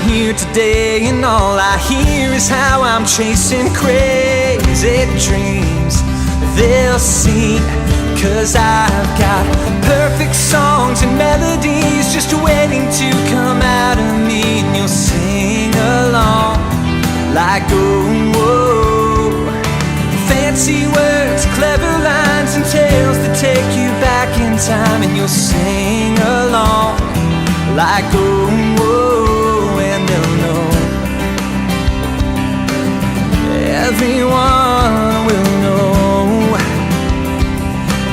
here today, and all I hear is how I'm chasing crazy dreams. They'll sing, 'cause I've got perfect songs and melodies just waiting to come out of me, and you'll sing along like, oh, whoa. Fancy words, clever lines, and tales that take you back in time, and you'll sing along like, oh, whoa, and they'll know. Everyone will know.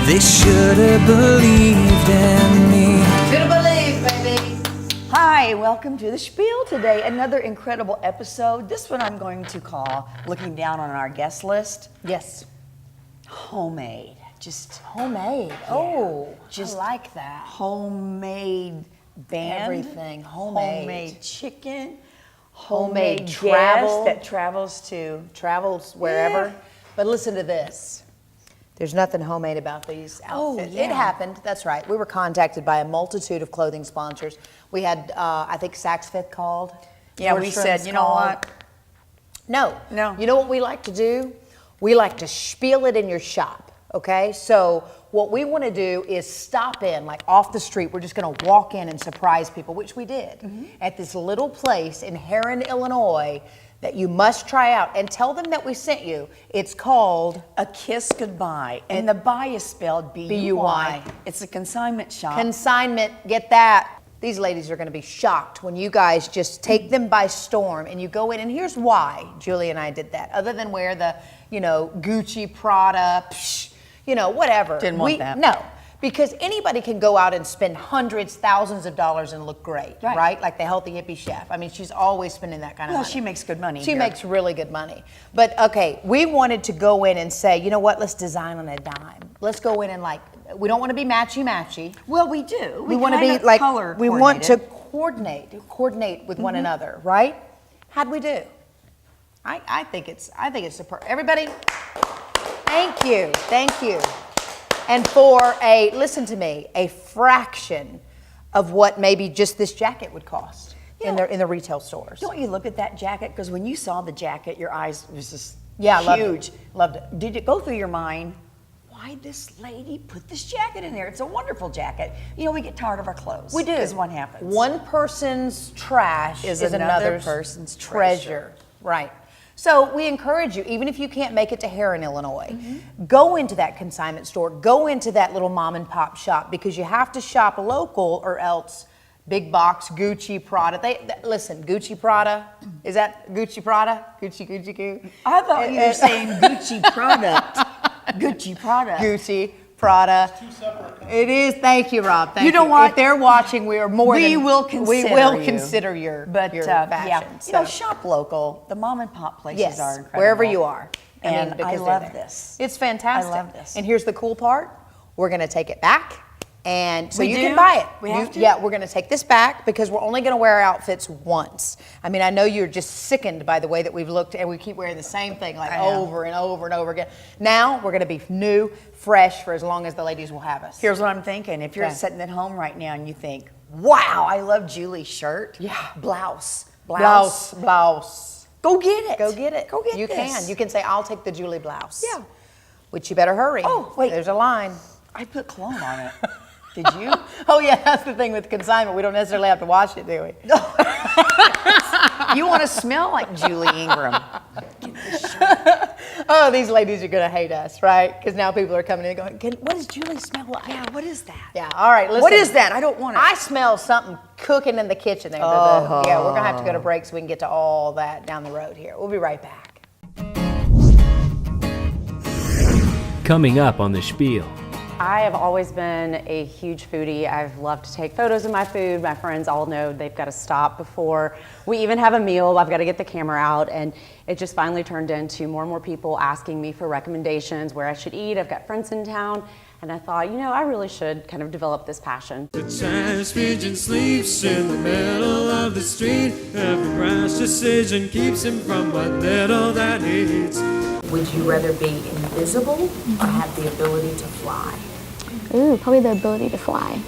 They should have believed in me. Should have believed, baby. Hi, welcome to the Spiel today. Another incredible episode. This one I'm going to call, looking down on our guest list. Yes. Homemade. Just Homemade. Yeah. Oh, Just I like that. homemade band. Everything homemade. Homemade chicken. Homemade guest travel. that travels to. Travels wherever. Yeah. But listen to this. There's nothing homemade about these outfits. yeah. It happened. That's right. We were contacted by a multitude of clothing sponsors. We had, I think, Saks Fifth called. Yeah, we Nordstrom's said, you know called. what? No. No. You know what we like to do? We like to spiel it in your shop, okay? So what we want to do is stop in, like off the street. We're just going to walk in and surprise people, which we did, at this little place in Heron, Illinois, that you must try out, and tell them that we sent you. It's called A Kiss Goodbye. And the buy is spelled B-U-Y. B-U-Y. It's a consignment shop. Consignment. Get that. These ladies are going to be shocked when you guys just take them by storm and you go in. And here's why Julie and I did that. Other than wear the, Gucci, Prada, whatever. Didn't want that. No. Because anybody can go out and spend hundreds, thousands of dollars and look great, right? Like the healthy hippie chef. I mean, she's always spending that kind of money. She makes good money. She here. makes really good money. But okay, we wanted to go in and say, you know what, let's design on a dime. Let's go in and we don't want to be matchy-matchy. Well, we do. We want to be like color. We want to coordinate with one another, right? How'd we do? I think it's superb. Everybody, thank you. And for listen to me, a fraction of what maybe just this jacket would cost in the retail stores. Don't you look at that jacket? Because when you saw the jacket, your eyes was just huge. Loved it. Did it go through your mind, why this lady put this jacket in there? It's a wonderful jacket. We get tired of our clothes. We do. Is what happens. One person's trash is another person's treasure. Right. So we encourage you, even if you can't make it to Heron, Illinois, go into that consignment store, go into that little mom and pop shop, because you have to shop local or else big box, Gucci, Prada. Listen, Gucci, Prada, is that Gucci, Prada? Gucci. I thought you were saying Gucci product. Gucci product. Gucci, Prada. Two separate things. It is. Thank you, Rob. Thank You know what? If they're watching, we will consider consider your fashion. Yeah. Shop local. The mom and pop places are incredible. Wherever you are. And I because love they're there. this. It's fantastic. I love this. And here's the cool part. We're going to take it back. And so We you do? can buy it. We have to? Yeah, we're going to take this back because we're only going to wear our outfits once. I mean, I know you're just sickened by the way that we've looked, and we keep wearing the same thing I know. over and over and over again. Now we're going to be new, fresh for as long as the ladies will have us. Here's what I'm thinking. If you're Okay. sitting at home right now and you think, wow, I love Julie's shirt. Yeah. Blouse. Blouse. Go get it. Go get it. Go get You this. can. You can say, I'll take the Julie blouse. Yeah. Which you better hurry. Oh, wait. There's a line. I put cologne on it. Did you? Oh, yeah, that's the thing with consignment. We don't necessarily have to wash it, do we? You want to smell like Julie Ingram. Oh, these ladies are going to hate us, right? Because now people are coming in and going, what does Julie smell like? Yeah, what is that? Yeah, all right, listen. What is that? I don't want it. I smell something cooking in the kitchen there. Oh. Yeah, we're going to have to go to break so we can get to all that down the road here. We'll be right back. Coming up on the Spiel. I have always been a huge foodie. I've loved to take photos of my food. My friends all know they've got to stop before we even have a meal. I've got to get the camera out, and it just finally turned into more and more people asking me for recommendations where I should eat. I've got friends in town, and I thought, I really should kind of develop this passion. The trash pigeon sleeps in the middle of the street. Every rash decision keeps him from what little that he eats. Would you rather be invisible or have the ability to fly? Ooh, probably the ability to fly.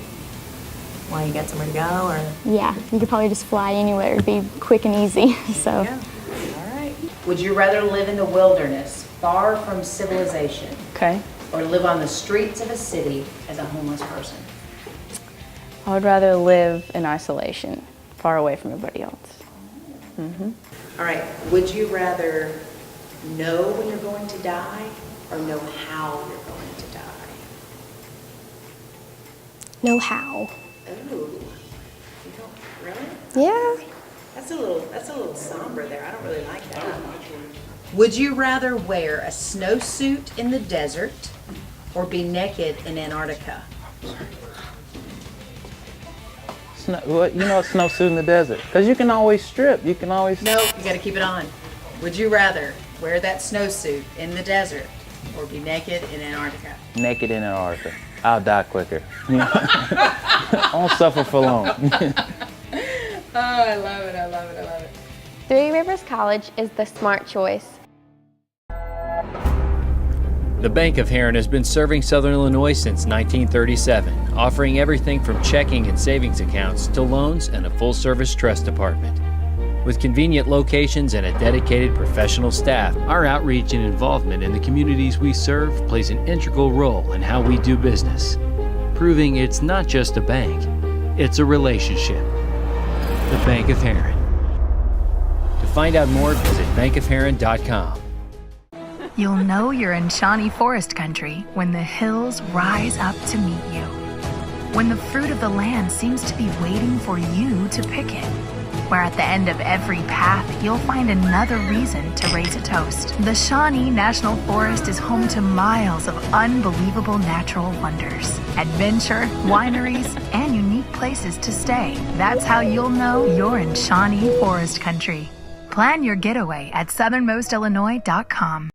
Why, you got somewhere to go, or? Yeah, you could probably just fly anywhere. It'd be quick and easy. So. Yeah. All right. Would you rather live in the wilderness, far from civilization, Okay. or live on the streets of a city as a homeless person? I would rather live in isolation, far away from everybody else. All right. Would you rather know when you're going to die or know how you're going to die? Know how. Oh, you don't really? Yeah. That's a little somber there. I don't really like that. Would you rather wear a snowsuit in the desert or be naked in Antarctica? What, you know, snowsuit in the desert, because you can always strip. You can always. No, you got to keep it on. Would you rather wear that snowsuit in the desert or be naked in Antarctica? Naked in Antarctica. I'll die quicker. I won't suffer for long. Oh, I love it. I love it. I love it. Three Rivers College is the smart choice. The Bank of Heron has been serving Southern Illinois since 1937, offering everything from checking and savings accounts to loans and a full-service trust department. With convenient locations and a dedicated professional staff, our outreach and involvement in the communities we serve plays an integral role in how we do business, proving it's not just a bank, it's a relationship. The Bank of Heron. To find out more, visit bankofheron.com. You'll know you're in Shawnee Forest Country when the hills rise up to meet you. When the fruit of the land seems to be waiting for you to pick it. Where at the end of every path, you'll find another reason to raise a toast. The Shawnee National Forest is home to miles of unbelievable natural wonders, adventure, wineries, and unique places to stay. That's how you'll know you're in Shawnee Forest Country. Plan your getaway at southernmostillinois.com.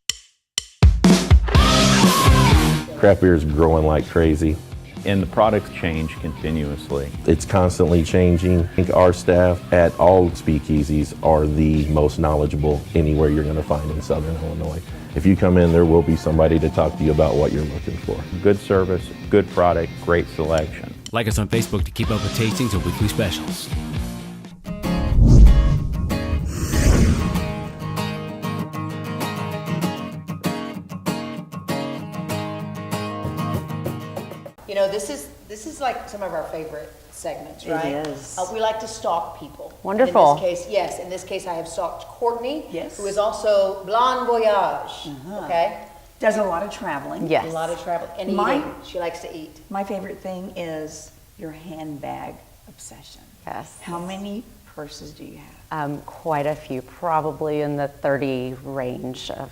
Craft beer is growing like crazy. And the products change continuously. It's constantly changing. I think our staff at all speakeasies are the most knowledgeable anywhere you're going to find in Southern Illinois. If you come in, there will be somebody to talk to you about what you're looking for. Good service, good product, great selection. Like us on Facebook to keep up with tastings and weekly specials. You know, this is like some of our favorite segments, right? It is. We like to stalk people. Wonderful. In this case, yes. In this case, I have stalked Courtney, Yes. who is also Blonde Voyage. Okay, Does a lot of traveling. Yes. a lot of travel and Mine- eating. She likes to eat. My favorite thing is your handbag obsession. Yes. How many purses do you have? Quite a few, probably in the 30 range of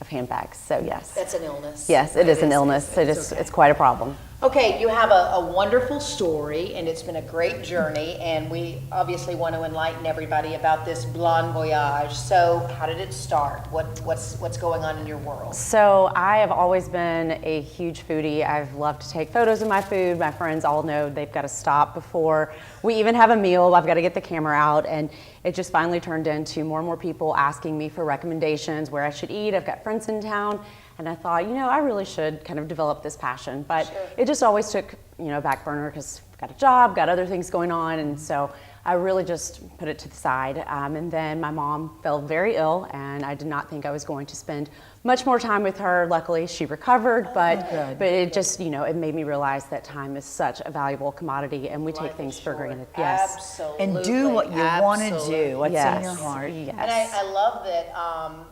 handbags. So yes. That's an illness. Yes, it is an illness. It's quite a problem. Okay, you have a wonderful story, and it's been a great journey, and we obviously want to enlighten everybody about this Blonde Voyage. So, how did it start? What's going on in your world? So I have always been a huge foodie. I've loved to take photos of my food. My friends all know they've got to stop before we even have a meal. I've got to get the camera out, and it just finally turned into more and more people asking me for recommendations where I should eat. I've got friends in town. And I thought, you know, I really should kind of develop this passion. But it just always took, you know, back burner because I've got a job, got other things going on. And so I really just put it to the side. And then my mom fell very ill, and I did not think I was going to spend much more time with her. Luckily, she recovered, but it just, you know, it made me realize that time is such a valuable commodity, and we take things for granted. Yes. Absolutely. And do what you want to do, what's in Yes. your heart. Yes. And I love that,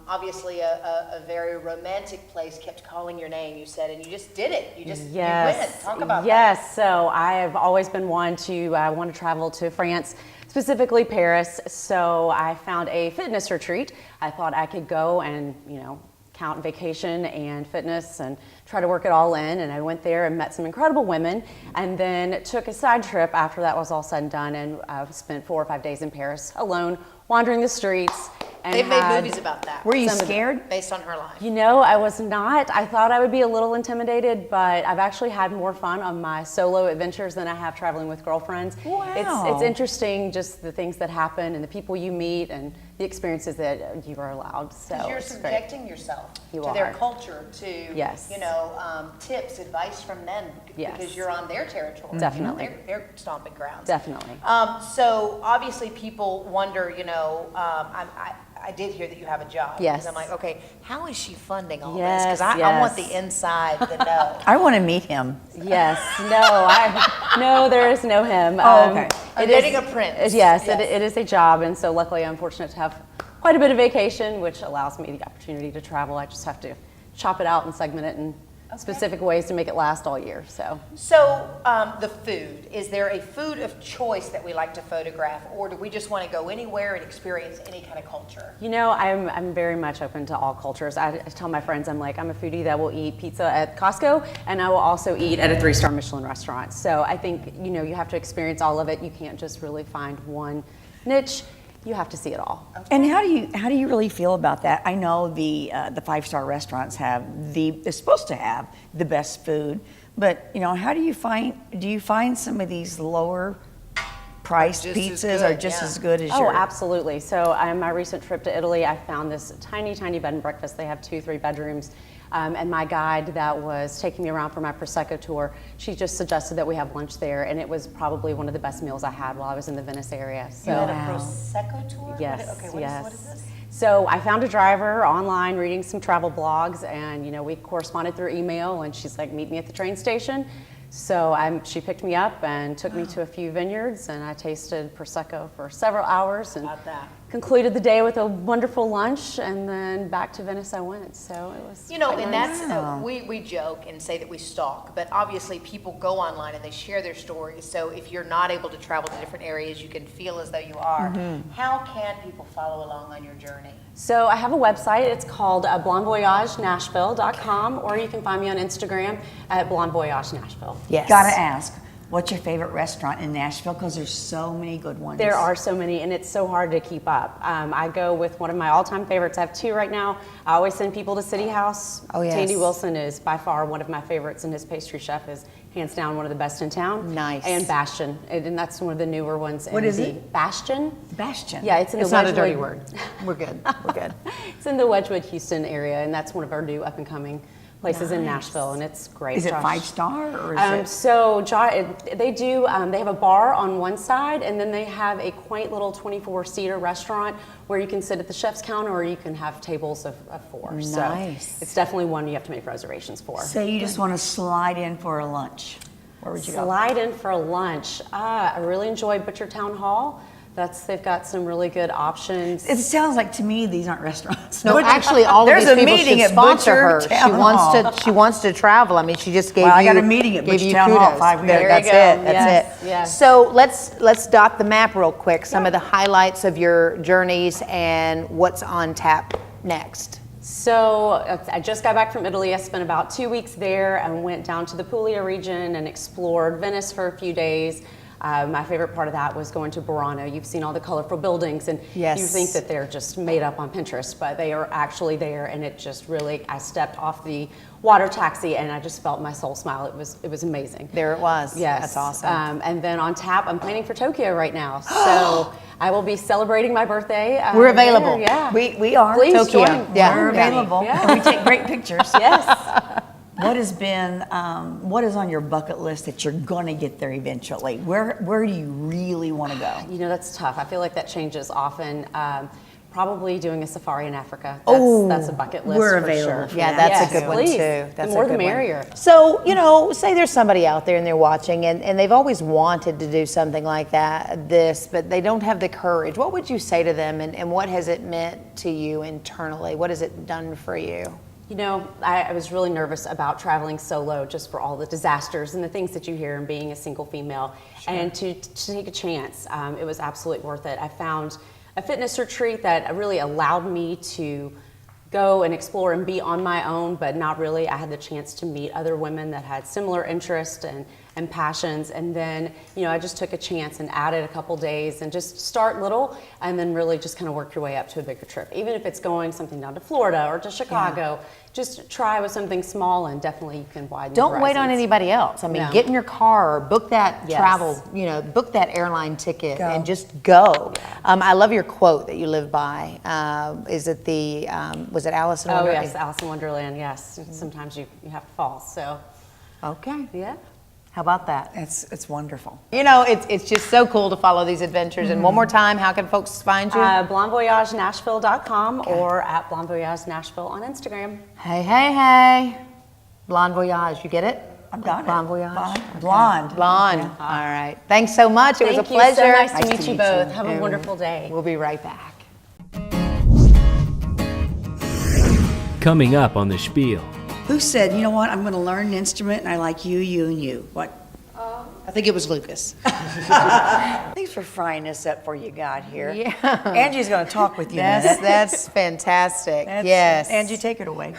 obviously, a very romantic place kept calling your name, you said, and you just did it. You just you went. Talk about that. Yes, so I have always been one to want to travel to France, specifically Paris. So I found a fitness retreat. I thought I could go and, you know, count vacation and fitness and try to work it all in. And I went there and met some incredible women, and then took a side trip after that was all said and done, and spent 4 or 5 days in Paris alone, wandering the streets. And They've made had- movies about that. Were you Some of the- scared? Based on her life. You know, I was not. I thought I would be a little intimidated, but I've actually had more fun on my solo adventures than I have traveling with girlfriends. Wow. It's interesting, just the things that happen and the people you meet and the experiences that you are allowed. So Because you're it's great. subjecting yourself You to their are. culture, to Yes. you know, tips, advice from them Yes. because you're on their territory. Definitely. Their stomping grounds. Definitely. So obviously people wonder, I did hear that you have a job. Yes. Because I'm like, okay, how is she funding all this? Yes, Because I want yes. the inside, the know. I want to meet him. Yes, no, there is no him. Oh, okay. I'm dating a prince. Yes, it is a job, and so luckily I'm fortunate to have quite a bit of vacation, which allows me the opportunity to travel. I just have to chop it out and segment it in specific ways to make it last all year. So the food, is there a food of choice that we like to photograph, or do we just want to go anywhere and experience any kind of culture? I'm very much open to all cultures. I tell my friends, I'm a foodie that will eat pizza at Costco, and I will also eat at a 3-star Michelin restaurant. So I think, you have to experience all of it. You can't just really find one niche. You have to see it all. Okay. And how do you really feel about that? I know the 5-star restaurants they're supposed to have the best food, but how do you find some of these lower priced pizzas are just as good as yours? Oh, absolutely. So my recent trip to Italy, I found this tiny bed and breakfast. They have 2-3 bedrooms. And my guide that was taking me around for my Prosecco tour, she just suggested that we have lunch there, and it was probably one of the best meals I had while I was in the Venice area. So, you had a Prosecco tour? Yes, what is this? So I found a driver online reading some travel blogs, and we corresponded through email, and she's like, meet me at the train station. So she picked me up and took me to a few vineyards, and I tasted Prosecco for several hours and concluded the day with a wonderful lunch, and then back to Venice I went. So it was and that's, we joke and say that we stalk, but obviously people go online and they share their stories. So if you're not able to travel to different areas, you can feel as though you are. Mm-hmm. How can people follow along on your journey? So I have a website. It's called blondevoyagenashville.com, or you can find me on Instagram at blondevoyagenashville. Yes. Gotta ask, what's your favorite restaurant in Nashville? Because there's so many good ones. There are so many, and it's so hard to keep up. I go with one of my all-time favorites. I have 2 right now. I always send people to City House. Oh, yes. Tandy Wilson is by far one of my favorites, and his pastry chef is hands down one of the best in town. Nice. And Bastion, and that's one of the newer ones. What is it? Bastion. Bastion. Yeah, it's in the It's not a Wedgwood. dirty word. We're good. We're good. It's in the Wedgwood, Houston area, and that's one of our new up-and-coming places in Nashville, and it's great. Is it Josh. 5-star or is it? So they do. They have a bar on one side, and then they have a quaint little 24-seater restaurant where you can sit at the chef's counter, or you can have tables of 4. Nice. So it's definitely one you have to make reservations for. Say you just want to slide in for a lunch. Where would you go? Slide in for lunch. I really enjoy Butchertown Hall. They've got some really good options. It sounds like to me these aren't restaurants. No, actually, all of There's these a people meeting should at sponsor her. Butchertown She wants to travel. I mean, she just gave Well, I you. got a meeting at gave you Butchertown Hall, kudos. 5 weeks. That's There you it. go. That's Yes, it. yes. So let's dot the map real quick. Some of the highlights of your journeys and what's on tap next. So I just got back from Italy. I spent about 2 weeks there and went down to the Puglia region and explored Venice for a few days. My favorite part of that was going to Burano. You've seen all the colorful buildings, and Yes. you think that they're just made up on Pinterest, but they are actually there, and it just really, I stepped off the water taxi and I just felt my soul smile. It was amazing. There it was. Yes. That's awesome. And then on tap, I'm planning for Tokyo right now. So I will be celebrating my birthday. We're available. there, Yeah. We are. Please Tokyo. join. Yeah. We're join me. available. Yeah. And we take great pictures. Yes. What is on your bucket list that you're gonna get there eventually? Where do you really want to go? That's tough. I feel like that changes often. Probably doing a safari in Africa. Oh, That's a bucket list. we're for available sure. for Yeah, that. that's a good one please. too. That's the a more good the one. merrier. So, say there's somebody out there and they're watching and they've always wanted to do something like this, but they don't have the courage. What would you say to them, and what has it meant to you internally? What has it done for you? I was really nervous about traveling solo just for all the disasters and the things that you hear and being a single female. Sure. And to take a chance, it was absolutely worth it. I found a fitness retreat that really allowed me to go and explore and be on my own, but not really. I had the chance to meet other women that had similar interests and and passions. And then, I just took a chance and added a couple days and just start little and then really just kind of work your way up to a bigger trip. Even if it's going something down to Florida or to Chicago, just try with something small and definitely you can widen your Don't wait on horizons. anybody else. I mean, No. get in your car or book that travel, book that airline ticket and just go. I love your quote that you live by. Is it was it Alice in Wonderland? Oh, yes, Alice in Wonderland, yes. Sometimes you have to fall, so. Okay. Yeah. How about that? It's wonderful. It's just so cool to follow these adventures. And one more time, how can folks find you? BlondeVoyageNashville.com or at Blonde Voyage Nashville on Instagram. Hey. Blonde Voyage, you get it? I've got Blonde it. Voyage? Blonde. Blonde. All right. Thanks so much. It was a pleasure. So nice to meet you both. Have a wonderful day. We'll be right back. Coming up on the Spiel. Who said, you know what, I'm going to learn an instrument and I like you, you, and you? What? I think it was Lucas. Thanks for frying this up before you got here. Yeah. Angie's going to talk with you. in a minute. That's fantastic. Yes. Angie, take it away.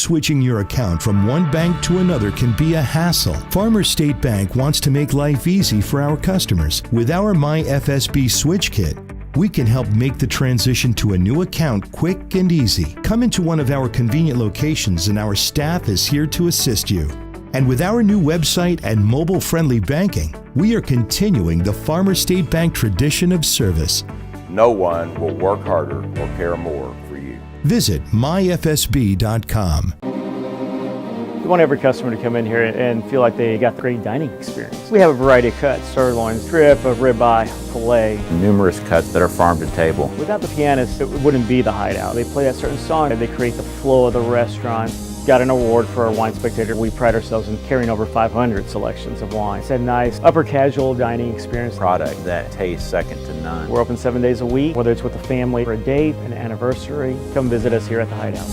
Switching your account from one bank to another can be a hassle. Farmers State Bank wants to make life easy for our customers. With our MyFSB Switch Kit, we can help make the transition to a new account quick and easy. Come into one of our convenient locations and our staff is here to assist you. And with our new website and mobile-friendly banking, we are continuing the Farmers State Bank tradition of service. No one will work harder or care more for you. Visit myfsb.com. We want every customer to come in here and feel like they got the great dining experience. We have a variety of cuts: sirloin, strip, a ribeye, filet. Numerous cuts that are farm to table. Without the pianists, it wouldn't be the Hideout. They play that certain song and they create the flow of the restaurant. Got an award for our Wine Spectator. We pride ourselves in carrying over 500 selections of wine. It's a nice upper casual dining experience. Product that tastes second to none. We're open 7 days a week, whether it's with a family for a date, an anniversary. Come visit us here at the Hideout.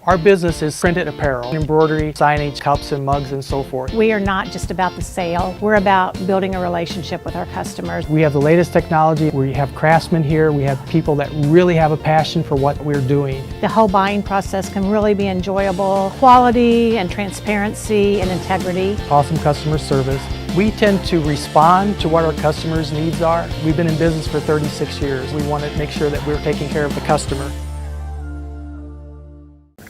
Our business is printed apparel, embroidery, signage, cups and mugs and so forth. We are not just about the sale, we're about building a relationship with our customers. We have the latest technology. We have craftsmen here. We have people that really have a passion for what we're doing. The whole buying process can really be enjoyable. Quality and transparency and integrity. Awesome customer service. We tend to respond to what our customers' needs are. We've been in business for 36 years. We want to make sure that we're taking care of the customer.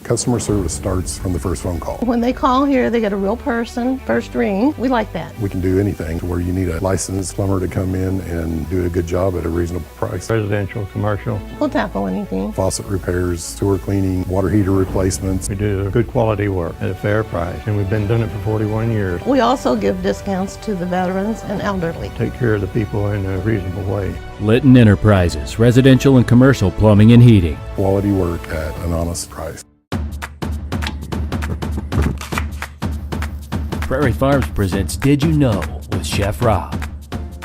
Customer service starts from the first phone call. When they call here, they get a real person, first ring. We like that. We can do anything to where you need a licensed plumber to come in and do a good job at a reasonable price. Residential, commercial. We'll tackle anything. Faucet repairs, sewer cleaning, water heater replacements. We do good quality work at a fair price, and we've been doing it for 41 years. We also give discounts to the veterans and elderly. Take care of the people in a reasonable way. Litton Enterprises, residential and commercial plumbing and heating. Quality work at an honest price. Prairie Farms presents Did You Know with Chef Rob.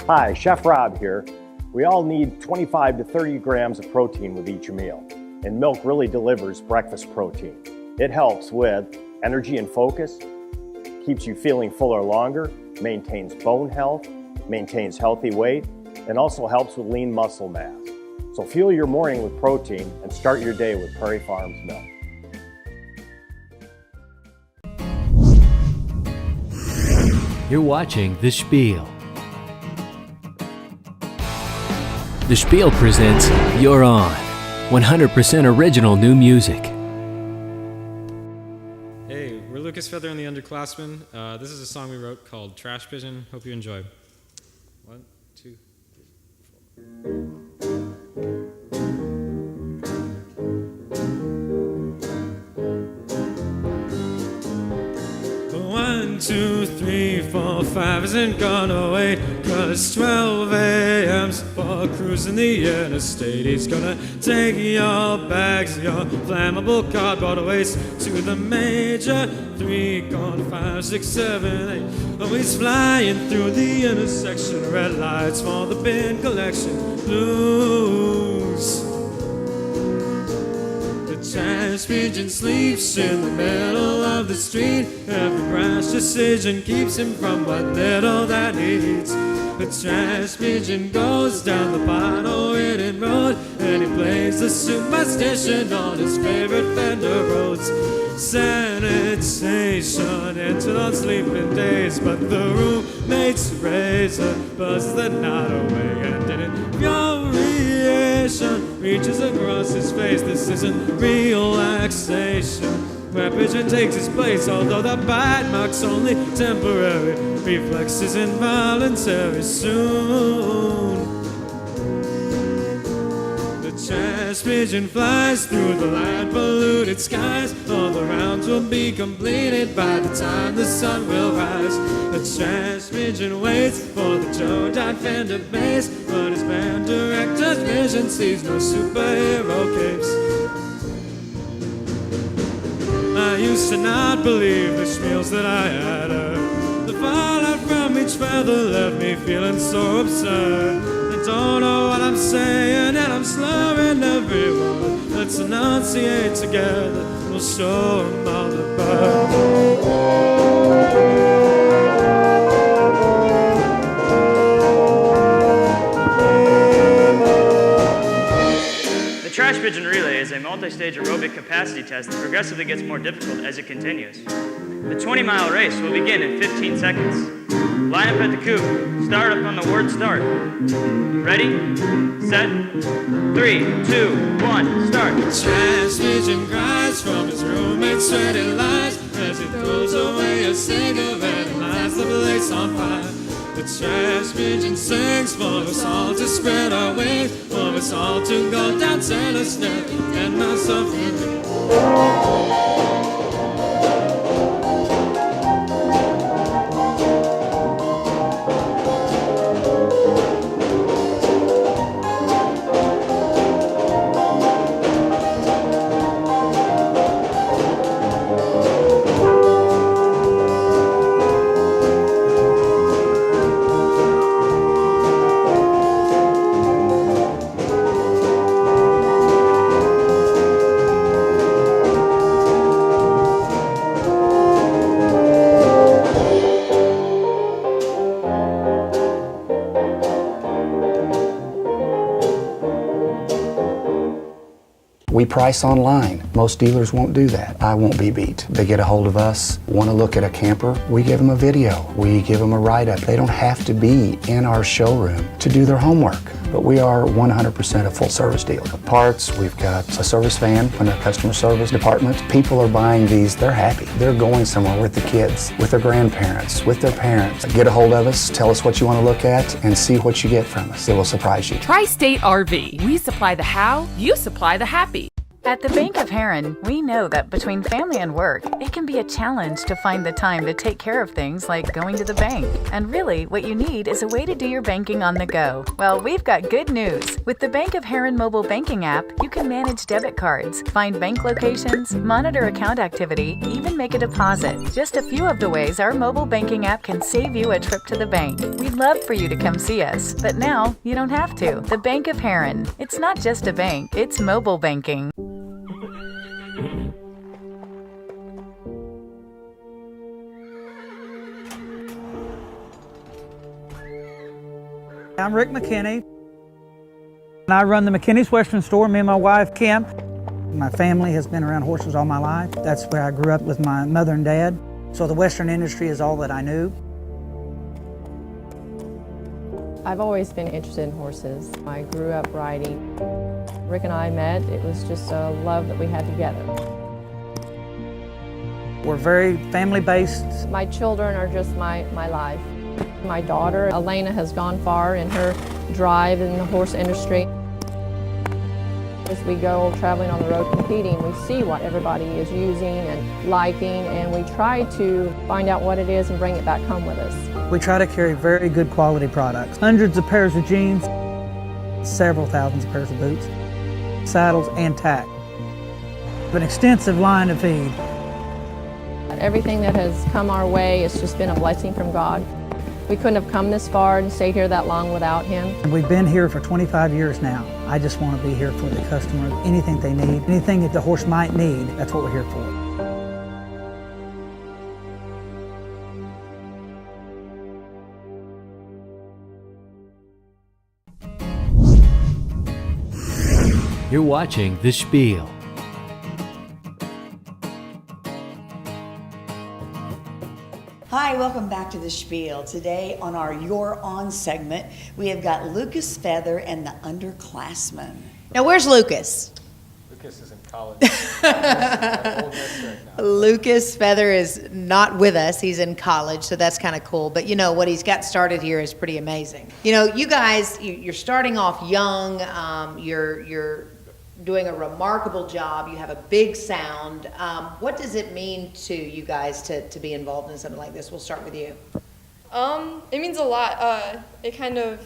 Hi, Chef Rob here. We all need 25 to 30 grams of protein with each meal, and milk really delivers breakfast protein. It helps with energy and focus, keeps you feeling fuller longer, maintains bone health, maintains healthy weight, and also helps with lean muscle mass. So fuel your morning with protein and start your day with Prairie Farms milk. You're watching The Spiel. The Spiel presents You're On, 100% original new music. Hey, we're Lucas Feather and the Underclassmen. This is a song we wrote called Trash Pigeon. Hope you enjoy. 1, 2, 3, 4. 1, 2, 3, 4, 5 isn't gonna wait, 'cause 12 a.m.'s for cruising the interstate. He's gonna take your bags, your flammable cardboard waste to the major. 3 gone, 5, 6, 7, 8. Oh, he's flying through the intersection. Red lights for the bin collection. Blues. The trash pigeon sleeps in the middle of the street. Every brash decision keeps him from what little that he eats. The trash pigeon goes down the bottle-ridden road, and he plays the superstition on his favorite Fender Rhodes. Sanitation station into unsleeping days, but the roommate's razor buzzes the night away, and in infuriation reaches across his face. This isn't relaxation, where pigeon takes his place, although the bite mark's only temporary. Reflex is involuntary soon. The trash pigeon flies through the light polluted skies. All the rounds will be completed by the time the sun will rise. The trash pigeon waits for the Joe Dot Fender bass, but his band director's vision sees no superhero capes. I used to not believe the spiels that I had heard. The fallout from each feather left me feeling so absurd. I don't know what I'm saying and I'm slurring every word. Let's enunciate together, we'll show 'em all the bird. The Trash Pigeon Relay is a multi-stage aerobic capacity test that progressively gets more difficult as it continues. The 20-mile race will begin in 15 seconds. Line up at the coop. Start up on the word start. Ready, set, 3, 2, 1, start. The trash pigeon cries from his roommate's sweaty lies as he throws away a cigarette and lights the place on fire. The trash pigeon sings for us all to spread our wings, for us all to go down Center Step and myself in the We price online. Most dealers won't do that. I won't be beat. They get a hold of us, want to look at a camper, we give them a video, we give them a write-up. They don't have to be in our showroom to do their homework. But we are 100% a full service dealer. Parts, we've got a service van in our customer service department. People are buying these, they're happy. They're going somewhere with the kids, with their grandparents, with their parents. Get a hold of us, tell us what you want to look at, and see what you get from us. It will surprise you. Tri-State RV. We supply the how, you supply the happy. At the Bank of Heron, we know that between family and work, it can be a challenge to find the time to take care of things like going to the bank. And really, what you need is a way to do your banking on the go. Well, we've got good news. With the Bank of Heron mobile banking app, you can manage debit cards, find bank locations, monitor account activity, even make a deposit. Just a few of the ways our mobile banking app can save you a trip to the bank. We'd love for you to come see us, but now you don't have to. The Bank of Heron. It's not just a bank, it's mobile banking. I'm Rick McKinney, and I run the McKinney's Western Store. Me and my wife, Kim. My family has been around horses all my life. That's where I grew up with my mother and dad. So the Western industry is all that I knew. I've always been interested in horses. I grew up riding. Rick and I met. It was just a love that we had together. We're very family-based. My children are just my life. My daughter, Elena, has gone far in her drive in the horse industry. As we go traveling on the road competing, we see what everybody is using and liking, and we try to find out what it is and bring it back home with us. We try to carry very good quality products. Hundreds of pairs of jeans, several thousands of pairs of boots, saddles, and tack. An extensive line to feed. Everything that has come our way has just been a blessing from God. We couldn't have come this far and stayed here that long without him. We've been here for 25 years now. I just want to be here for the customer. Anything they need, anything that the horse might need, that's what we're here for. You're watching The Spiel. Hi, welcome back to the Spiel. Today on our You're On segment, we have got Lucas Feather and the Underclassmen. Now, where's Lucas? Lucas is in college. Lucas Feather is not with us. He's in college, so that's kind of cool. But you know, what he's got started here is pretty amazing. You know, you guys, you're starting off young. You're doing a remarkable job. You have a big sound. What does it mean to you guys to be involved in something like this? We'll start with you. It means a lot. It kind of,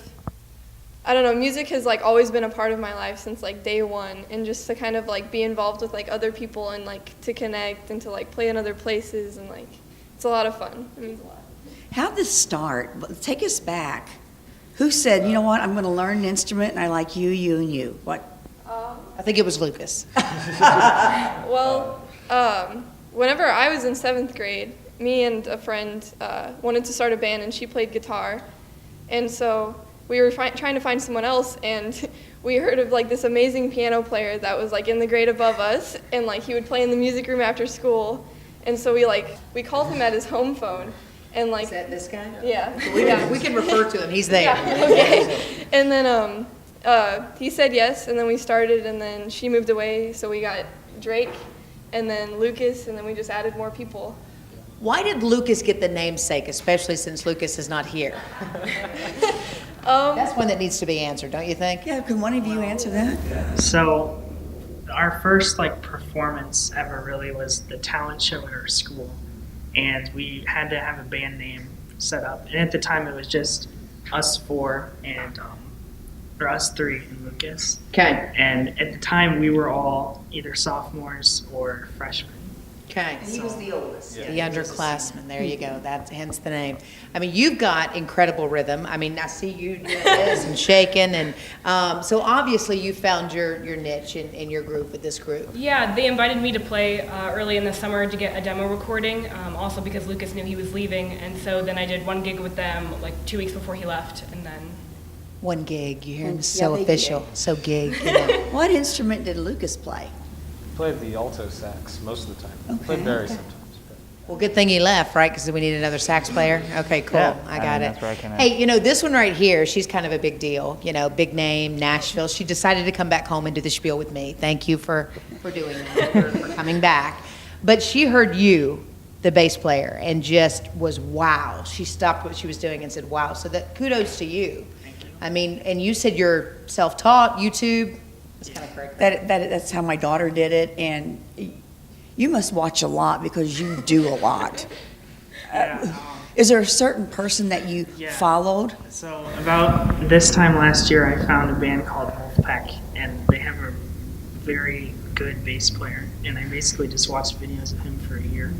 I don't know, music has like always been a part of my life since like day one, and just to kind of like be involved with like other people and like to connect and to like play in other places, and like it's a lot of fun. It means a lot. How'd this start? Take us back. Who said, you know what, I'm going to learn an instrument and I like you, you, and you? What? I think it was Lucas. Well, whenever I was in 7th grade, me and a friend wanted to start a band, and she played guitar. And so we were trying to find someone else, and we heard of like this amazing piano player that was like in the grade above us, and like he would play in the music room after school. And so we called him at his home phone. And like, is that this guy? Yeah. We can refer to him. He's there. Yeah, okay. And then he said yes, and then we started, and then she moved away, so we got Drake, and then Lucas, and then we just added more people. Why did Lucas get the namesake, especially since Lucas is not here? That's one that needs to be answered, don't you think? Yeah, can one of you answer that? So our first like performance ever really was the talent show at our school, and we had to have a band name set up, and at the time it was just us four and or us three and Lucas. Okay. And at the time we were all either sophomores or freshmen. Okay. And he was the oldest. The underclassmen, there you go. That's hence the name. I mean, you've got incredible rhythm. I mean, I see you doing this and shaking, and so obviously you found your niche in your group with this group. Yeah, they invited me to play early in the summer to get a demo recording, also because Lucas knew he was leaving, and so then I did one gig with them like 2 weeks before he left, and then one gig. You hear him so official, so gig. You know. What instrument did Lucas play? He played the alto sax most of the time. He played sometimes. Well, good thing he left, right? Because we need another sax player. Okay, cool. Yeah, I got it. that's where I came in. Hey, you know, this one right here, she's kind of a big deal. You know, big name, Nashville. She decided to come back home and do the Spiel with me. Thank you for doing that, for coming back. But she heard you, the bass player, and just was wow. She stopped what she was doing and said, wow. So that kudos to you. Thank you. I mean, and you said you're self-taught, YouTube. That's kind of correct. That's how my daughter did it, and you must watch a lot because you do a lot. Is there a certain person that you followed? So about this time last year, I found a band called Wolfpack, and they have a very good bass player, and I basically just watched videos of him for a year.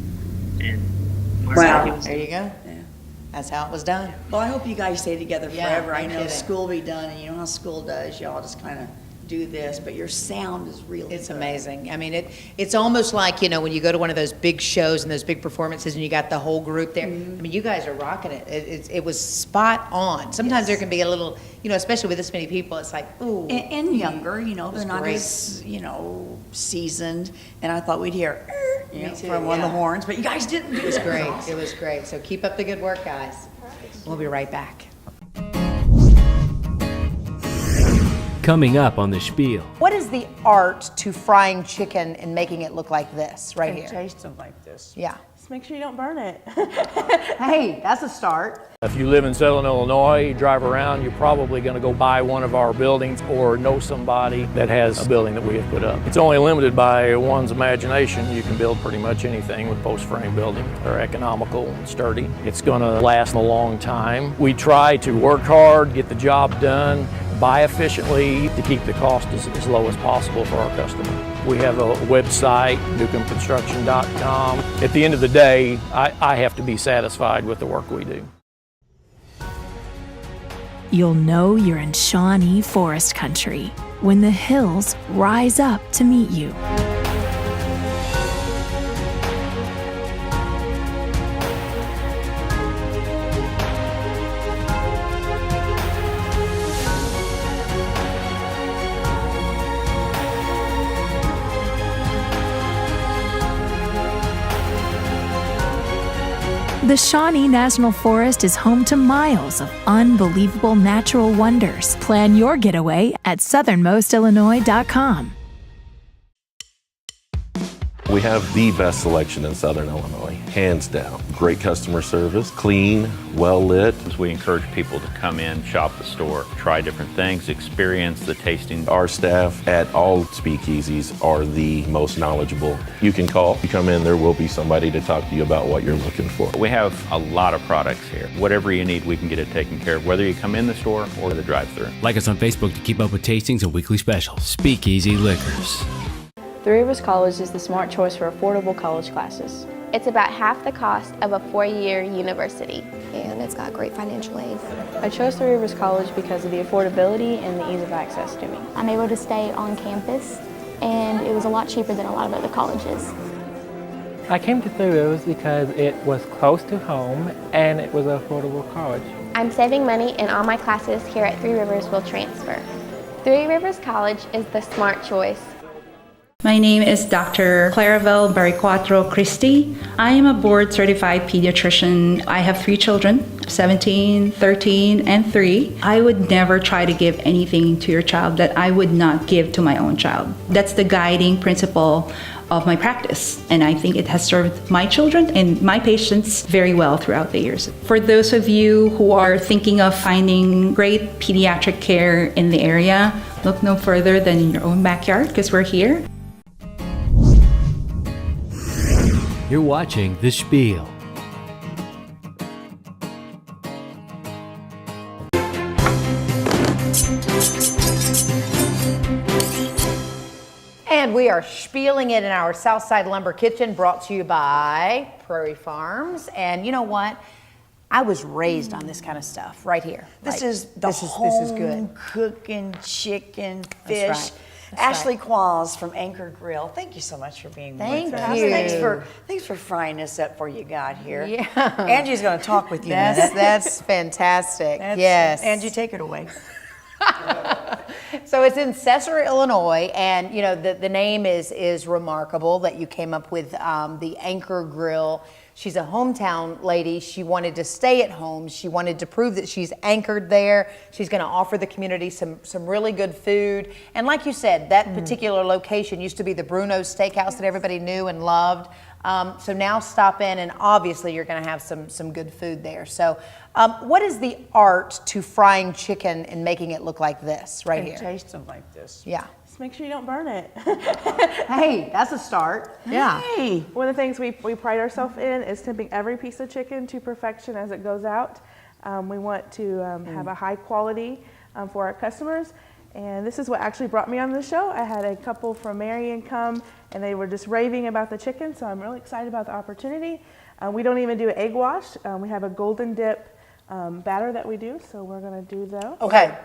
And wow, there you go. Yeah. That's how it was done. Well, I hope you guys stay together forever. I know kidding. school will be done, and you know how school does. Y'all just kind of do this, but your sound is really It's good. amazing. I mean, it's almost like, you know, when you go to one of those big shows and those big performances and you got the whole group there. Mm-hmm. I mean, you guys are rocking it. It was spot on. Sometimes there can be a little, you know, especially with this many people, it's like, ooh. And younger, you know, they're not great. as, you know, seasoned. And I thought we'd hear, you know, too, from one of the yeah. horns, but you guys didn't do It was that. great. It was great. So keep up the good work, guys. We'll be right back. Coming up on the Spiel. What is the art to frying chicken and making it look like this right here? Taste them like this. Yeah. Just make sure you don't burn it. Hey, that's a start. If you live in Southern Illinois, you drive around, you're probably going to go by one of our buildings or know somebody that has a building that we have put up. It's only limited by one's imagination. You can build pretty much anything with post frame building. They're economical and sturdy. It's going to last a long time. We try to work hard, get the job done, buy efficiently to keep the cost as low as possible for our customer. We have a website, newcombconstruction.com. At the end of the day, I have to be satisfied with the work we do. You'll know you're in Shawnee Forest Country when the hills rise up to meet you. The Shawnee National Forest is home to miles of unbelievable natural wonders. Plan your getaway at southernmostillinois.com. We have the best selection in Southern Illinois, hands down. Great customer service, clean, well lit. We encourage people to come in, shop the store, try different things, experience the tasting. Our staff at all speakeasies are the most knowledgeable. You can call, you come in, there will be somebody to talk to you about what you're looking for. We have a lot of products here. Whatever you need, we can get it taken care of, whether you come in the store or the drive-thru. Like us on Facebook to keep up with tastings and weekly specials. Speakeasy Liquors. Three Rivers College is the smart choice for affordable college classes. It's about half the cost of a 4-year university, and it's got great financial aid. I chose Three Rivers College because of the affordability and the ease of access to me. I'm able to stay on campus, and it was a lot cheaper than a lot of other colleges. I came to Three Rivers because it was close to home and it was an affordable college. I'm saving money, and all my classes here at Three Rivers will transfer. Three Rivers College is the smart choice. My name is Dr. Clarabelle Baricuatro Christie. I am a board-certified pediatrician. I have 3 children, 17, 13, and 3. I would never try to give anything to your child that I would not give to my own child. That's the guiding principle of my practice, and I think it has served my children and my patients very well throughout the years. For those of you who are thinking of finding great pediatric care in the area, look no further than in your own backyard, because we're here. You're watching The Spiel. And we are spieling it in our Southside Lumber Kitchen, brought to you by Prairie Farms. And you know what? I was raised on this kind of stuff right here. This Like, is the this is good. home cooking chicken, fish. That's right. Ashley Qualls from Anchor Grille. Thank you so much for being Thank with us. you. Thanks for frying this up before you got here. Yeah. Angie's going to talk with you. in a minute. That's fantastic. Yes. Angie, take it away. So it's in Cesar, Illinois, and you know the name is remarkable that you came up with the Anchor Grille. She's a hometown lady. She wanted to stay at home. She wanted to prove that she's anchored there. She's going to offer the community some really good food. And like you said, that particular location used to be the Bruno's Steakhouse that everybody knew and loved. So now stop in, and obviously you're going to have some good food there. So what is the art to frying chicken and making it look like this right here? Taste them like this. Yeah. Just make sure you don't burn it. Hey, that's a start. Yeah. Hey. One of the things we pride ourselves in is temping every piece of chicken to perfection as it goes out. We want to have a high quality for our customers. And this is what actually brought me on the show. I had a couple from Marion come, and they were just raving about the chicken, so I'm really excited about the opportunity. We don't even do egg wash. We have a golden dip batter that we do, so we're going to do those. Okay.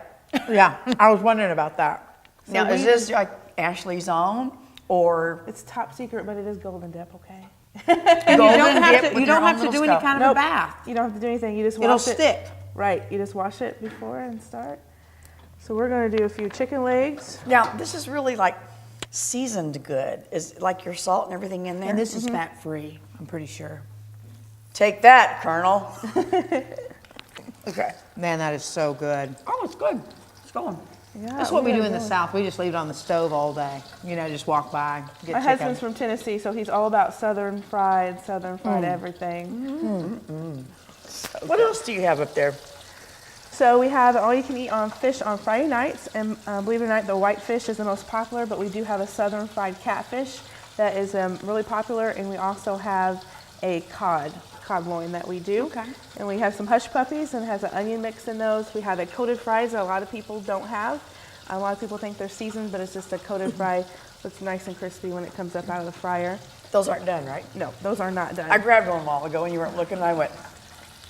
Yeah, I was wondering about that. So Now, is this like Ashley's own, or? It's top secret, but it is golden dip, okay? And you don't have to do any kind of a bath. You don't have to do anything. You just wash It'll it. stick. Right. You just wash it before and start. So we're going to do a few chicken legs. Now, this is really like seasoned good. Is like your salt and everything in there? And this is fat-free, I'm pretty sure. Take that, Colonel. Okay. Man, that is so good. Oh, it's good. It's going. Yeah, That's what we do in the South. We just leave it on the stove all day. You know, just walk by, get My chicken. husband's from Tennessee, so he's all about southern fried everything. What else do you have up there? So we have all you can eat on fish on Friday nights, and believe it or not, the whitefish is the most popular, but we do have a southern fried catfish that is really popular, and we also have a cod loin that we do. Okay. And we have some hush puppies, and it has an onion mix in those. We have a coated fries that a lot of people don't have. A lot of people think they're seasoned, but it's just a coated fry. It's nice and crispy when it comes up out of the fryer. Those aren't done, right? No, those are not done. I grabbed one a while ago and you weren't looking, and I went,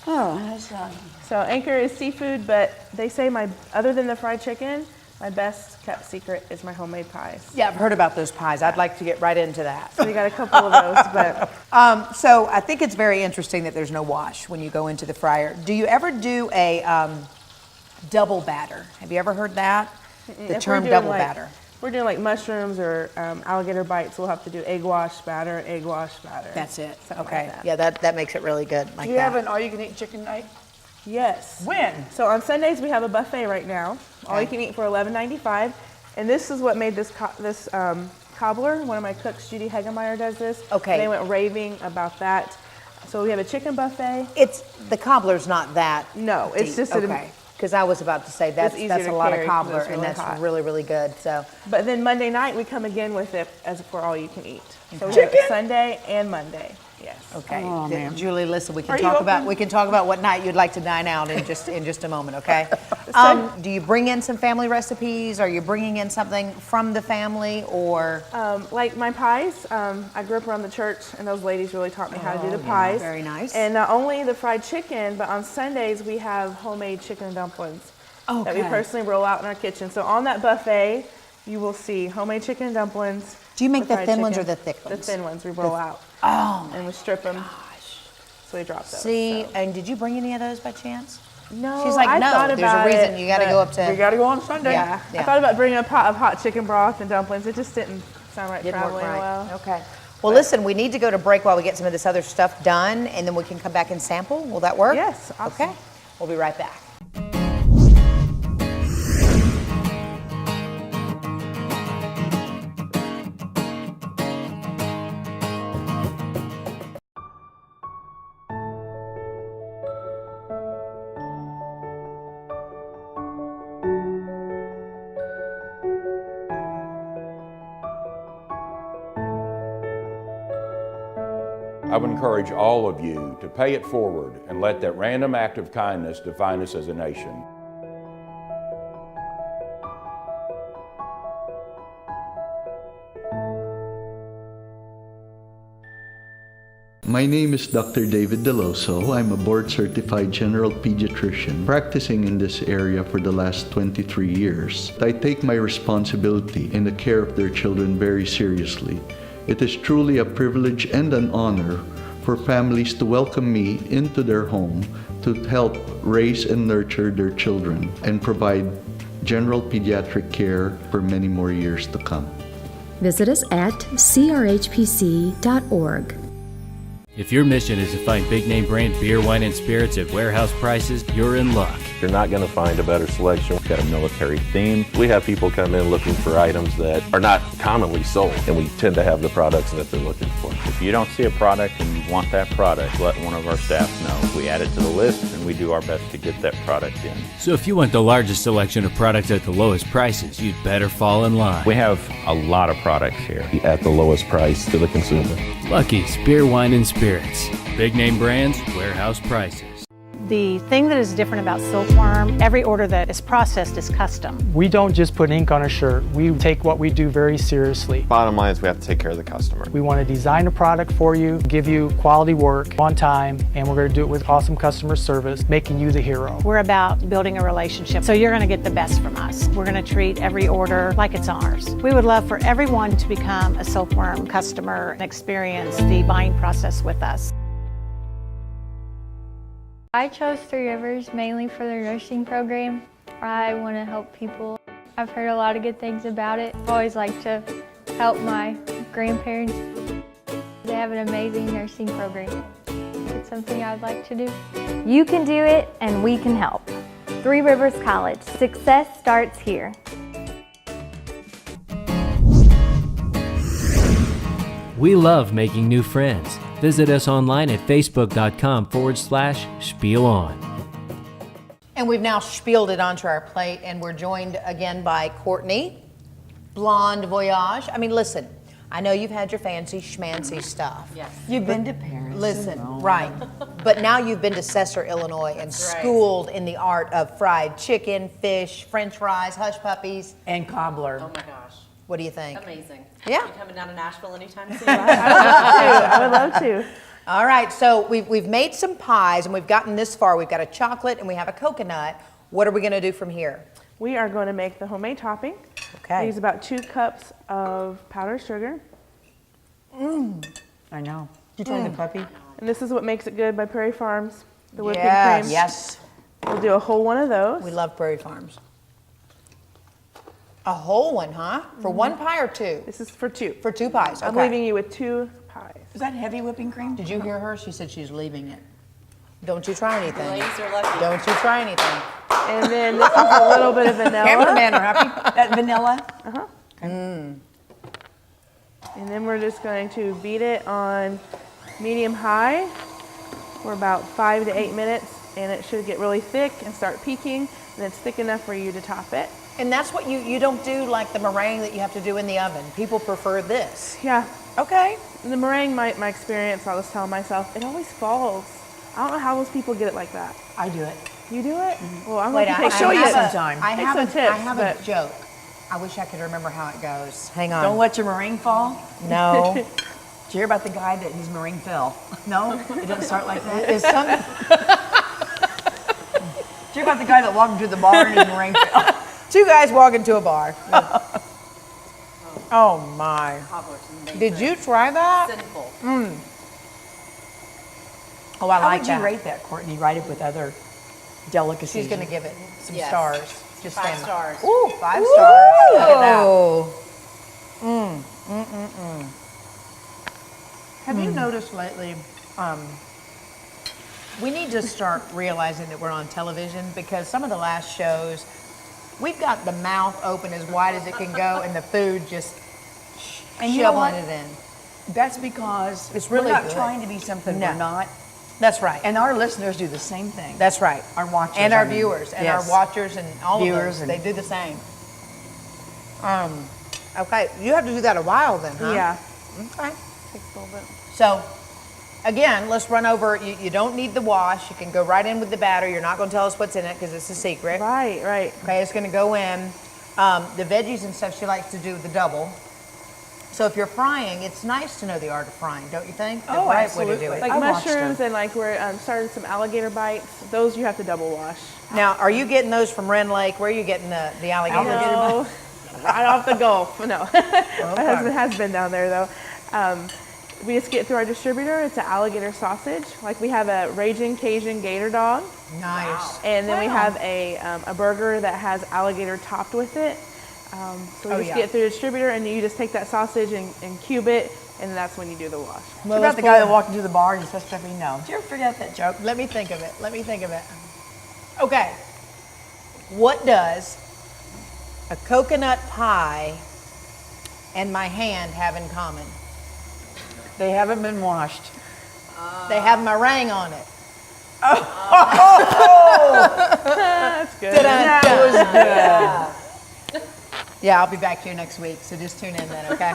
oh, that's not. So Anchor is seafood, but they say other than the fried chicken, my best kept secret is my homemade pies. Yeah, I've heard about those pies. I'd like to get right into that. So we got a couple of those, but so I think it's very interesting that there's no wash when you go into the fryer. Do you ever do a double batter? Have you ever heard that? The if term we're doing double like batter. we're doing like mushrooms or alligator bites, we'll have to do egg wash batter. That's it. Something Okay. like that. Yeah, that makes it really good. Like Do you that. have an all-you-can-eat chicken night? Yes. When? So on Sundays we have a buffet right now. All you can eat for $11.95, and this is what made this cobbler. One of my cooks, Judy Hegemeyer, does this. Okay. They went raving about that. So we have a chicken buffet. The cobbler's not that. No, it's deep. just okay. Because I was about to say that's easier a to lot of carry 'cause cobbler, it's and really that's hot. really, really good. So. But then Monday night we come again with it as for all you can eat. So we Chicken? have it Sunday and Monday. Yes. Okay. Oh, man. Julie, listen, we Are can you talk about open? what night you'd like to dine out in just a moment. Okay. Do you bring in some family recipes? Are you bringing in something from the family or? Like my pies. I grew up around the church, and those ladies really taught me how to do the yeah, pies. very nice. And not only the fried chicken, but on Sundays we have homemade chicken dumplings that we Okay. personally roll out in our kitchen. So on that buffet, you will see homemade chicken dumplings. Do you make with the fried thin ones or chicken. the thick ones? The thin ones we roll out. Oh, and we strip them. So we drop those. See, and did you bring any of those by chance? No, She's like, I no, thought there's a about reason it, you got to but go up to. we gotta go on Sunday. Yeah, I thought about bringing a pot of hot chicken broth and dumplings. It just didn't sound right Didn't work traveling right. well. Okay. Well, listen, we need to go to break while we get some of this other stuff done, and then we can come back and sample. Will that work? Yes. Awesome. Okay. We'll be right back. I would encourage all of you to pay it forward and let that random act of kindness define us as a nation. My name is Dr. David Deloso. I'm a board-certified general pediatrician practicing in this area for the last 23 years. I take my responsibility in the care of their children very seriously. It is truly a privilege and an honor for families to welcome me into their home to help raise and nurture their children and provide general pediatric care for many more years to come. Visit us at crhpc.org. If your mission is to find big name brand beer, wine, and spirits at warehouse prices, you're in luck. You're not going to find a better selection. We've got a military theme. We have people come in looking for items that are not commonly sold, and we tend to have the products that they're looking for. If you don't see a product and you want that product, let one of our staff know. We add it to the list and we do our best to get that product in. So if you want the largest selection of products at the lowest prices, you'd better fall in line. We have a lot of products here. At the lowest price to the consumer. Lucky's Beer, Wine, and Spirits. Big name brands, warehouse prices. The thing that is different about Silkworm, every order that is processed is custom. We don't just put ink on a shirt. We take what we do very seriously. Bottom line is we have to take care of the customer. We want to design a product for you, give you quality work on time, and we're going to do it with awesome customer service, making you the hero. We're about building a relationship, so you're going to get the best from us. We're going to treat every order like it's ours. We would love for everyone to become a Silkworm customer and experience the buying process with us. I chose Three Rivers mainly for their nursing program. I want to help people. I've heard a lot of good things about it. I always like to help my grandparents. They have an amazing nursing program. It's something I'd like to do. You can do it, and we can help. Three Rivers College. Success starts here. We love making new friends. Visit us online at facebook.com/Spiel On. And we've now spieled it onto our plate, and we're joined again by Courtney, Blonde Voyage. I mean, listen, I know you've had your fancy schmancy stuff. Yes. You've been to Paris. Listen, right. But now you've been to Cesar, Illinois, and schooled in the art of fried chicken, fish, French fries, hush puppies. And cobbler. Oh my gosh. What do you think? Amazing. Yeah. You coming down to Nashville anytime soon? I would love to. All right, so we've made some pies, and we've gotten this far. We've got a chocolate, and we have a coconut. What are we going to do from here? We are going to make the homemade topping. Okay. We use about 2 cups of powdered sugar. I know. You trying the puppy? And this is what makes it good by Prairie Farms, the whipping Yes. cream. Yes. We'll do a whole one of those. We love Prairie Farms. A whole one, huh? For one pie or two? This is for two. For two pies, okay. I'm leaving you with 2 pies. Is that heavy whipping cream? Did you hear her? She said she's leaving it. Don't you try anything. Ladies are lucky. Don't you try anything. And then this is a little bit of vanilla. Cameraman are happy. That vanilla. Uh-huh. Mm. And then we're just going to beat it on medium high for about 5 to 8 minutes, and it should get really thick and start peaking, and it's thick enough for you to top it. And that's what you don't do like the meringue that you have to do in the oven. People prefer this. Yeah. Okay. And the meringue, my experience, I was telling myself, it always falls. I don't know how most people get it like that. I do it. You do it? Well, I'm Wait, going to show you sometime. I have Take some tips, I have a joke. I wish I could remember how it goes. Hang on. Don't let your meringue fall. No. Did you hear about the guy that his meringue fell? No, it doesn't start like that. Is some... Did you hear about the guy that walked into the bar and his meringue fell? Two guys walk into a bar. Oh my. Did you try that? Sinful. Mm. Oh, I How like would that. you rate that, Courtney? Rate it with other delicacies. She's going to give it some Yes. stars. Just 5 stand- stars. Ooh, 5 stars. Look at that. Have you noticed lately, we need to start realizing that we're on television, because some of the last shows, we've got the mouth open as wide as it can go and the food just And you know shoveling what? it in. That's because It's really we're not good. trying to be something No. we're not. That's right. And our listeners do the same thing. That's right. Our watchers. And our I mean. viewers and Yes. our watchers and all Viewers of and- those, they do the same. Okay, you have to do that a while then, huh? Yeah. Okay. Takes a little bit. So, again, let's run over. You don't need the wash. You can go right in with the batter. You're not going to tell us what's in it because it's a secret. Right, right. Okay, it's going to go in. The veggies and stuff she likes to do the double. So if you're frying, it's nice to know the art of frying, don't you think? The Oh, right way to do absolutely. it. Like I watched mushrooms her. and like we're starting some alligator bites. Those you have to double wash. Now, are you getting those from Wren Lake? Where are you getting the alligator? No, right off the Gulf. No, my husband has been down there though. We just get through our distributor. It's an alligator sausage. Like we have a Raging Cajun Gator Dog. Nice. And then we have a burger that has alligator topped with it. So we just get through the distributor, and you just take that sausage and cube it, and that's when you do the wash. What about the guy that walked into the bar and he's supposed to be no? Did you ever figure out that joke? Let me think of it. Let me think of it. Okay. What does a coconut pie and my hand have in common? They haven't been washed. They have meringue on it. That's good. That was good. Yeah, I'll be back here next week, so just tune in then, okay?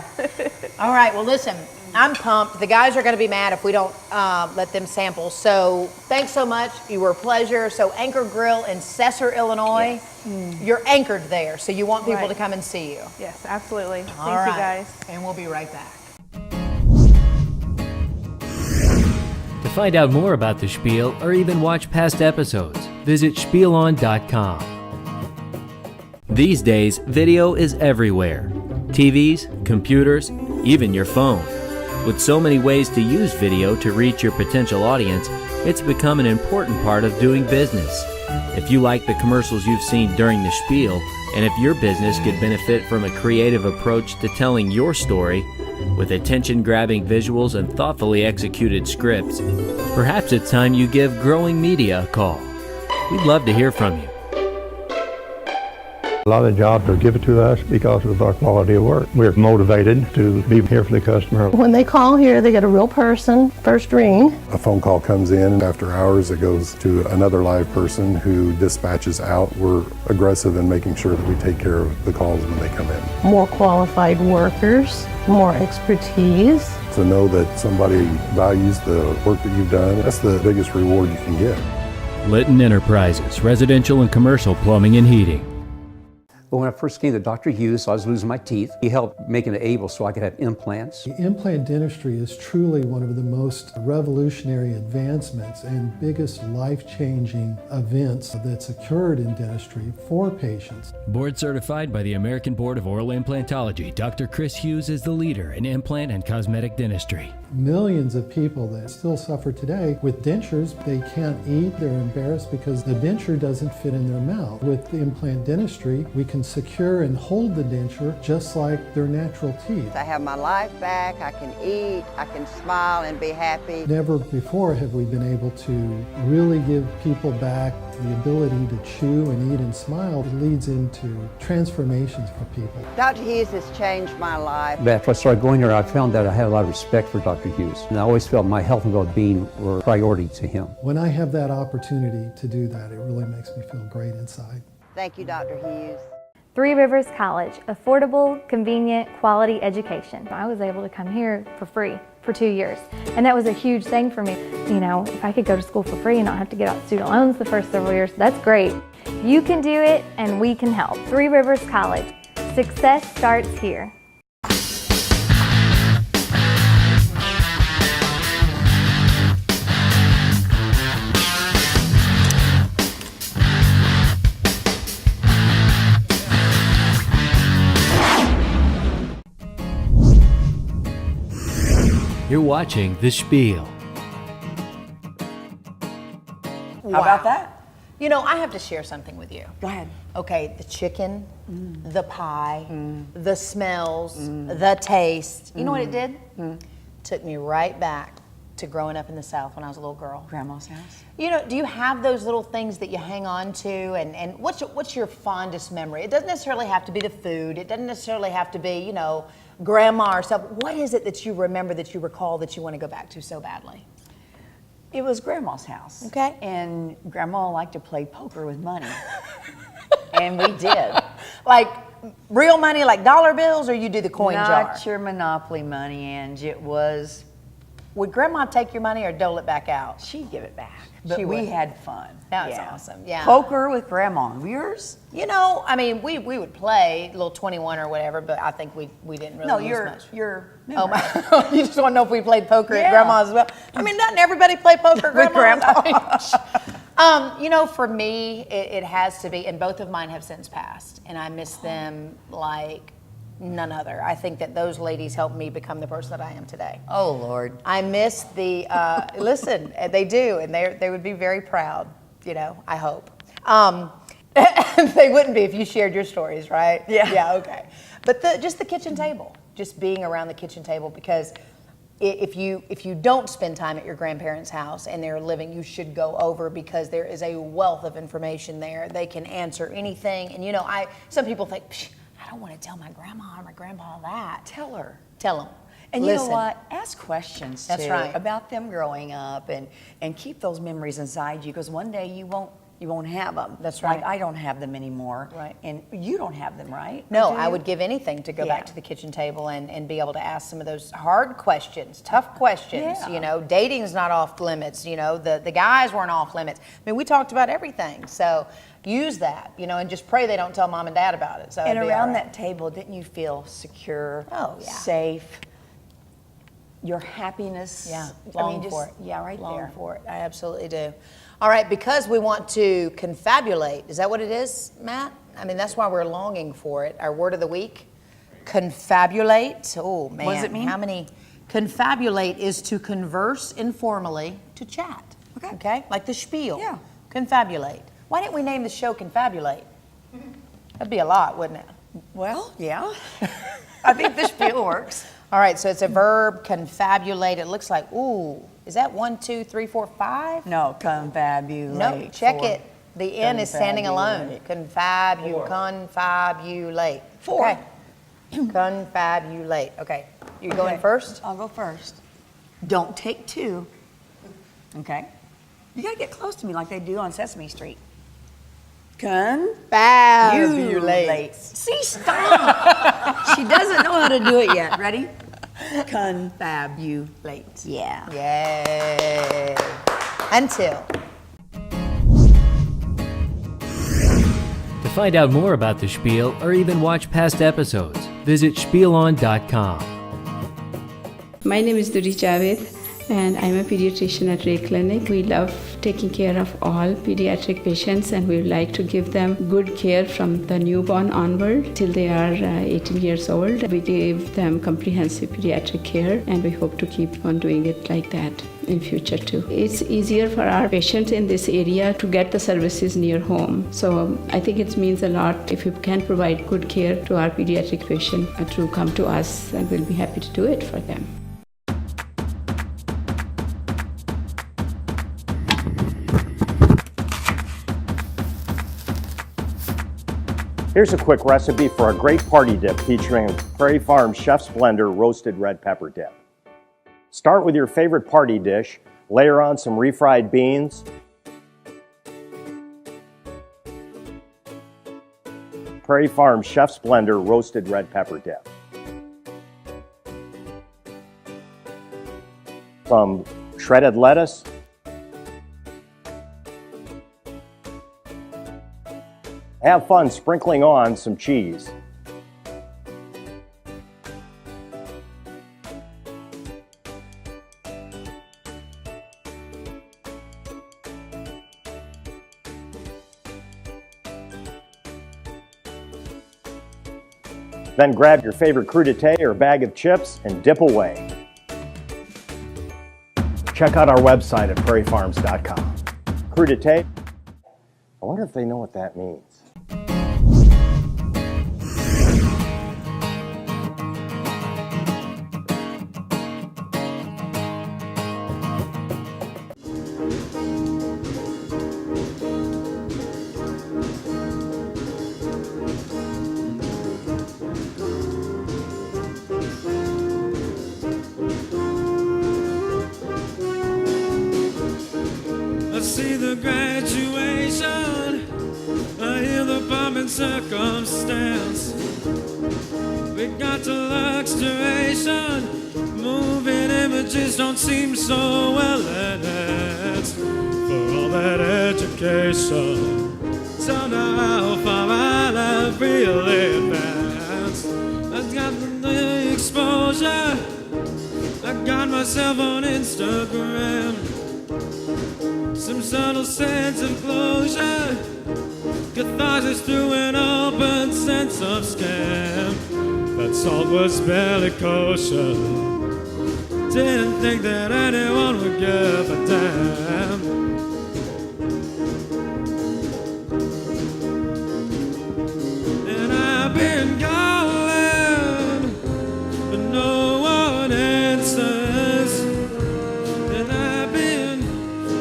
All right, well, listen, I'm pumped. The guys are going to be mad if we don't let them sample. So thanks so much. You were a pleasure. So Anchor Grille in Cesar, Illinois, you're anchored there, so you want people to come and see you. Yes, absolutely. All Thank right. you guys. And we'll be right back. To find out more about the Spiel or even watch past episodes, visit spielon.com. These days, video is everywhere. TVs, computers, even your phone. With so many ways to use video to reach your potential audience, it's become an important part of doing business. If you like the commercials you've seen during the Spiel, and if your business could benefit from a creative approach to telling your story, with attention-grabbing visuals and thoughtfully executed scripts, perhaps it's time you give Growing Media a call. We'd love to hear from you. A lot of the jobs are given to us because of our quality of work. We're motivated to be here for the customer. When they call here, they get a real person, first ring. A phone call comes in. After hours, it goes to another live person who dispatches out. We're aggressive in making sure that we take care of the calls when they come in. More qualified workers, more expertise. To know that somebody values the work that you've done, that's the biggest reward you can get. Litton Enterprises, residential and commercial plumbing and heating. But when I first came to Dr. Hughes, I was losing my teeth. He helped making it able so I could have implants. The implant dentistry is truly one of the most revolutionary advancements and biggest life-changing events that's occurred in dentistry for patients. Board certified by the American Board of Oral Implantology, Dr. Chris Hughes is the leader in implant and cosmetic dentistry. Millions of people that still suffer today with dentures, they can't eat, they're embarrassed because the denture doesn't fit in their mouth. With the implant dentistry, we can can secure and hold the denture just like their natural teeth. I have my life back, I can eat, I can smile and be happy. Never before have we been able to really give people back the ability to chew and eat and smile. It leads into transformations for people. Dr. Hughes has changed my life. But after I started going there, I found that I had a lot of respect for Dr. Hughes. And I always felt my health and well-being were a priority to him. When I have that opportunity to do that, it really makes me feel great inside. Thank you, Dr. Hughes. Three Rivers College, affordable, convenient, quality education. I was able to come here for free for 2 years, and that was a huge thing for me. You know, if I could go to school for free and not have to get out student loans the first several years, that's great. You can do it, and we can help. Three Rivers College. Success starts here. You're watching The Spiel. How about that? You know, I have to share something with you. Go ahead. Okay, the chicken, the pie, the smells, the taste. You know what it did? Took me right back to growing up in the South when I was a little girl. Grandma's house. You know, do you have those little things that you hang on to, and what's your fondest memory? It doesn't necessarily have to be the food. It doesn't necessarily have to be, you know, grandma or stuff. What is it that you remember, that you recall, that you want to go back to so badly? It was Grandma's house. Okay. And Grandma liked to play poker with money. And we did. Like real money, like dollar bills, or you do the coin jar? Not your Monopoly money, Ange. It was... Would Grandma take your money or dole it back out? She'd give it back. But She we would. had fun. That was awesome, yeah. Poker with Grandma. Yours? You know, I mean, we would play a little 21 or whatever, but I think we didn't really use much. Oh my! You just want to know if we played poker Yeah. at Grandma's as well? I mean, doesn't everybody play poker at With Grandma's? You know, for me, it has to be, and both of mine have since passed, and I miss them like none other. I think that those ladies helped me become the person that I am today. Oh, Lord. I miss the, listen, they do, and they would be very proud, you know, I hope. They wouldn't be if you shared your stories, right? Yeah. Yeah, okay. But just the kitchen table, just being around the kitchen table, because if you don't spend time at your grandparents' house and they're living, you should go over, because there is a wealth of information there. They can answer anything. And you know, some people think, I don't want to tell my grandma or my grandpa that. Tell her. Tell them. And Listen. you know what? Ask questions, That's too, right. about them growing up, and keep those memories inside you, because one day you won't have them. That's right. Like I don't have them anymore. Right. And you don't have them, right? No, Or do I you? would give anything to go Yeah. back to the kitchen table and be able to ask some of those hard questions, tough questions. Yeah. You know, dating's not off limits. You know, the guys weren't off limits. I mean, we talked about everything. So use that, you know, and just pray they don't tell mom and dad about it. So And it'd be around all right. that table, didn't you feel secure, Oh, yeah. safe, your happiness? Yeah, I long mean, just, for it. Yeah, right Long there. for it. I absolutely do. All right, because we want to confabulate. Is that what it is, Matt? I mean, that's why we're longing for it. Our word of the week, confabulate. Oh, man. What does it mean? How many? Confabulate is to converse informally, to chat. Okay? Like the spiel. Yeah. Confabulate. Why didn't we name the show Confabulate? That'd be a lot, wouldn't it? Well, yeah. I think the spiel works. All right, so it's a verb, confabulate. It looks like, ooh, is that 1, 2, 3, 4, 5? No, confabulate. No, check Four. it. The N is standing alone. Confabulate. 4. Okay. Confabulate. Okay. You going first? I'll go first. Don't take 2. Okay. You gotta get close to me like they do on Sesame Street. Confabulate. See, stop. She doesn't know how to do it yet. Ready? Confabulate. Yeah. Yay. Until. To find out more about the Spiel or even watch past episodes, visit spielon.com. My name is Duri Javed, and I'm a pediatrician at Ray Clinic. We love taking care of all pediatric patients, and we would like to give them good care from the newborn onward till they are 18 years old. We give them comprehensive pediatric care, and we hope to keep on doing it like that in future too. It's easier for our patients in this area to get the services near home. So I think it means a lot if we can provide good care to our pediatric patients to come to us, and we'll be happy to do it for them. Here's a quick recipe for a great party dip featuring Prairie Farm Chef's Blender roasted red pepper dip. Start with your favorite party dish, layer on some refried beans, Prairie Farm Chef's Blender roasted red pepper dip, some shredded lettuce, have fun sprinkling on some cheese. Then grab your favorite crudité or bag of chips and dip away. Check out our website at prairiefarms.com. Crudité, I wonder if they know what that means. Circumstance, we got to luxuration. Moving images don't seem so well enhanced for all that education. So now how far I have really advanced. I've got the exposure. I got myself on Instagram. Some subtle sense of closure. Catharsis through an open sense of scam. That salt was barely kosher. Didn't think that anyone would give a damn. And I've been calling, but no one answers. And I've been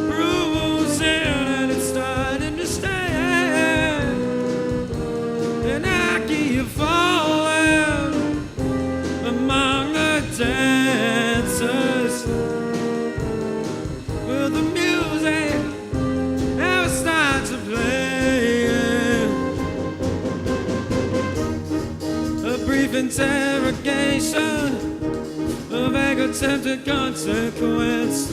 bruising, and it's starting to stay. Falling among the dancers with the music never starts to play. A brief interrogation, a vague attempted consequence,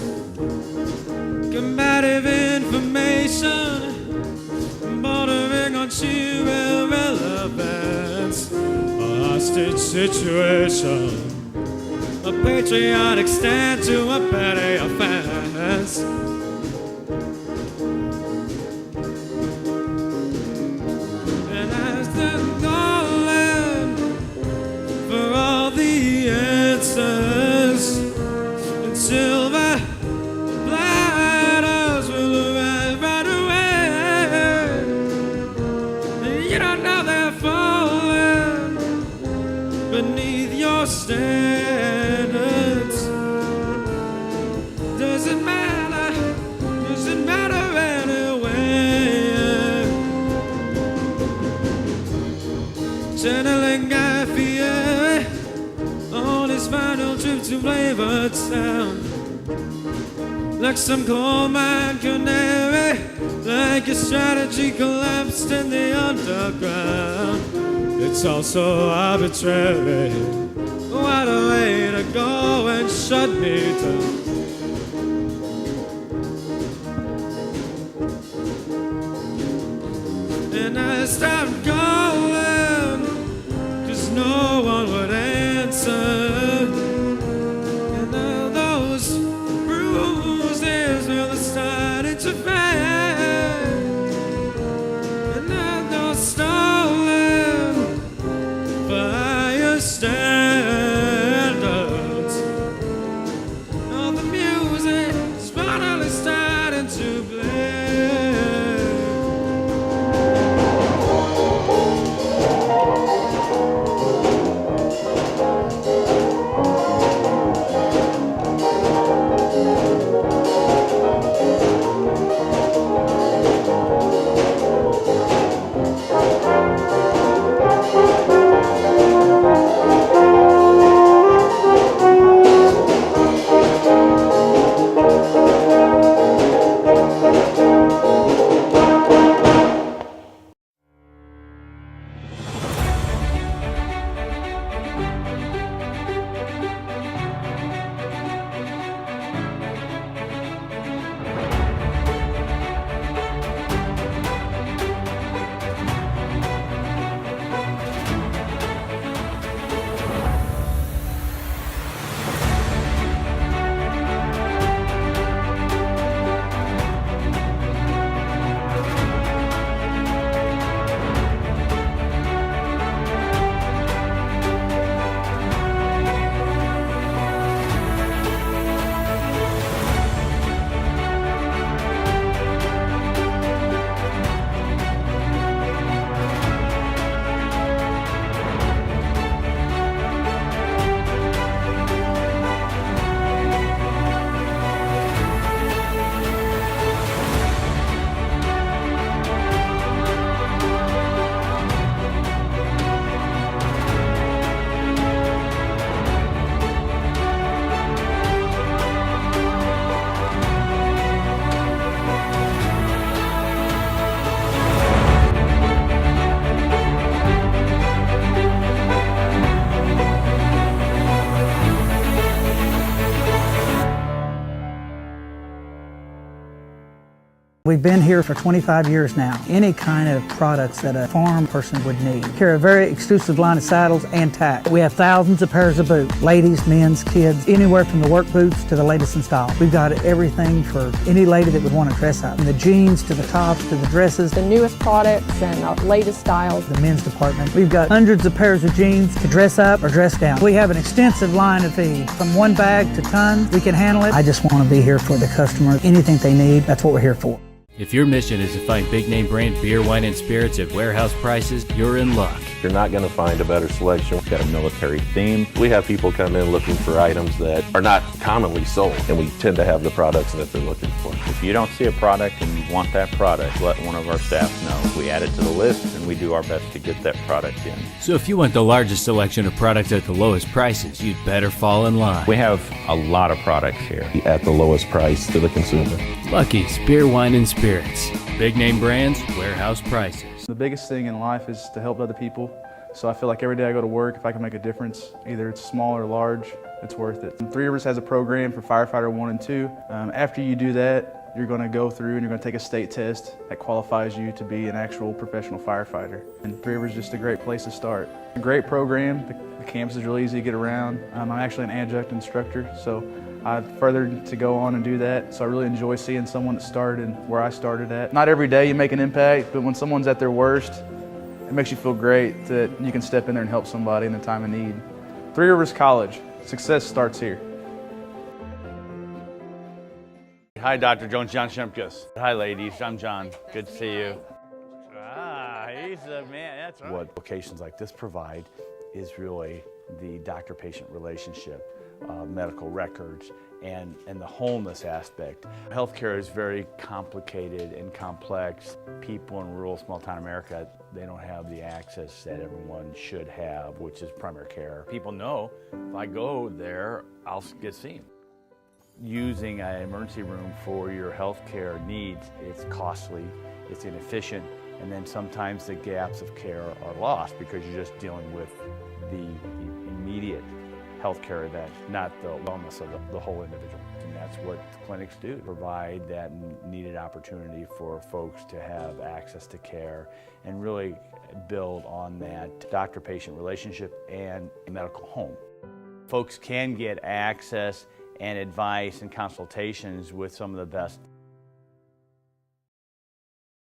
combative information bordering on sheer irrelevance, a hostage situation, a patriotic stand to a petty offense. And as they're calling for all the answers, and silver platters will arrive right away. You don't know they're falling beneath your standards. Doesn't matter anyway. Channeling Guy Fieri on his final trip to flavored sound, like some coal mine canary, like a strategy collapsed in the underground. It's all so arbitrary. What a way to go and shut me down. And I stopped calling, 'cause no one would answer. And now those bruises, well, they're starting to We've been here for 25 years now. Any kind of products that a farm person would need. Carry a very exclusive line of saddles and tack. We have thousands of pairs of boots, ladies, men's, kids, anywhere from the work boots to the latest in style. We've got everything for any lady that would want to dress up. From the jeans to the tops to the dresses. The newest products and the latest styles. The men's department. We've got hundreds of pairs of jeans to dress up or dress down. We have an extensive line of feed. From one bag to tons, we can handle it. I just want to be here for the customer. Anything they need, that's what we're here for. If your mission is to find big name brand beer, wine, and spirits at warehouse prices, you're in luck. You're not going to find a better selection. We've got a military theme. We have people come in looking for items that are not commonly sold, and we tend to have the products that they're looking for. If you don't see a product and you want that product, let one of our staff know. We add it to the list and we do our best to get that product in. So if you want the largest selection of products at the lowest prices, you'd better fall in line. We have a lot of products here. At the lowest price to the consumer. Lucky's Beer, Wine, and Spirits. Big name brands, warehouse prices. The biggest thing in life is to help other people. So I feel like every day I go to work, if I can make a difference, either it's small or large, it's worth it. Three Rivers has a program for firefighter 1 and 2. After you do that, you're going to go through and you're going to take a state test that qualifies you to be an actual professional firefighter. And Three Rivers is just a great place to start. A great program. The campus is really easy to get around. I'm actually an adjunct instructor, so I furthered to go on and do that, so I really enjoy seeing someone that started where I started at. Not every day you make an impact, but when someone's at their worst, it makes you feel great that you can step in there and help somebody in a time of need. Three Rivers College, success starts here. Hi, Dr. Jones, John Shimkus. Hi, ladies, I'm John. Good to see you. He's the man, that's right. What locations like this provide is really the doctor-patient relationship. Medical records and the wholeness aspect. Healthcare is very complicated and complex. People in rural small town America, they don't have the access that everyone should have, which is primary care. People know if I go there, I'll get seen. Using an emergency room for your healthcare needs, it's costly, it's inefficient, and then sometimes the gaps of care are lost because you're just dealing with the immediate healthcare event, not the wellness of the whole individual. And that's what clinics do, provide that needed opportunity for folks to have access to care and really build on that doctor-patient relationship and medical home. Folks can get access and advice and consultations with some of the best